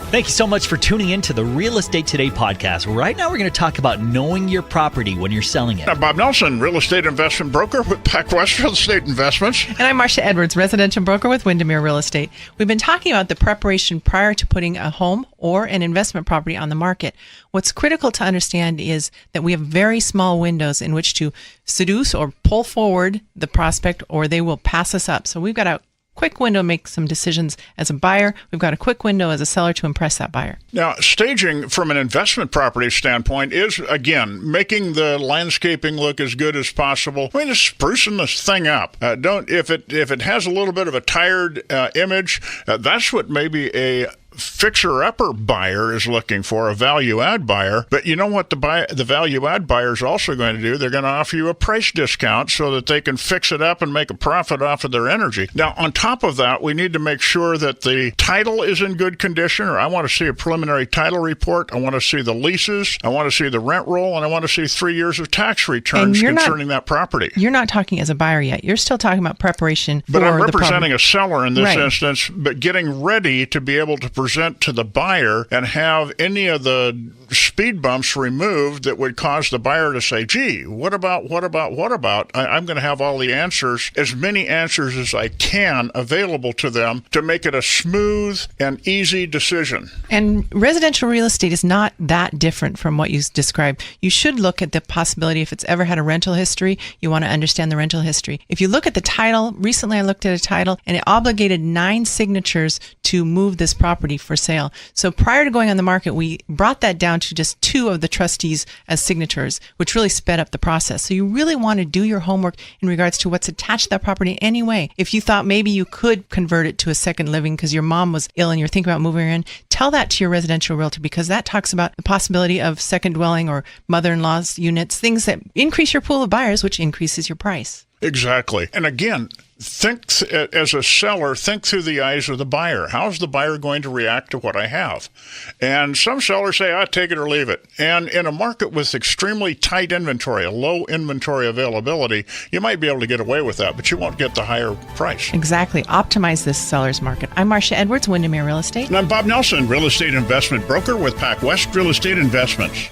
Thank you so much for tuning in to the Real Estate Today podcast. Right now, we're going to talk about knowing your property when you're selling it. I'm Bob Nelson, real estate investment broker with Pacwest Real Estate Investments. And I'm Marcia Edwards, residential broker with Windermere Real Estate. We've been talking about the preparation prior to putting a home or an investment property on the market. What's critical to understand is that we have very small windows in which to seduce or pull forward the prospect, or they will pass us up. So we've got a quick window to make some decisions as a buyer. We've got a quick window as a seller to impress that buyer. Now, staging from an investment property standpoint is, again, making the landscaping look as good as possible. I mean, just sprucing this thing up. If it has a little bit of a tired image, that's what maybe a fixer-upper buyer is looking for, a value-add buyer. But you know what the value-add buyer is also going to do? They're going to offer you a price discount so that they can fix it up and make a profit off of their energy. Now, on top of that, we need to make sure that the title is in good condition, or I want to see a preliminary title report. I want to see the leases. I want to see the rent roll, and I want to see 3 years of tax returns concerning that property. You're not talking as a buyer yet. You're still talking about preparation for the property. property. But I'm representing a seller in this instance, but getting ready to be able to present to the buyer and have any of the speed bumps removed that would cause the buyer to say, gee, what about? I'm going to have all the answers, as many answers as I can available to them to make it a smooth and easy decision. And residential real estate is not that different from what you described. You should look at the possibility, if it's ever had a rental history, you want to understand the rental history. If you look at the title, recently I looked at a title and it obligated 9 signatures to move this property for sale. So prior to going on the market, we brought that down to just 2 of the trustees as signatures, which really sped up the process. So you really want to do your homework in regards to what's attached to that property anyway. If you thought maybe you could convert it to a second living because your mom was ill and you're thinking about moving her in, tell that to your residential realtor, because that talks about the possibility of second dwelling or mother-in-law's units, things that increase your pool of buyers, which increases your price. Exactly. And again, as a seller, think through the eyes of the buyer. How's the buyer going to react to what I have? And some sellers say, take it or leave it. And in a market with extremely tight inventory, a low inventory availability, you might be able to get away with that, but you won't get the higher price. Exactly. Optimize this seller's market. I'm Marcia Edwards, Windermere Real Estate. And I'm Bob Nelson, real estate investment broker with Pacwest Real Estate Investments.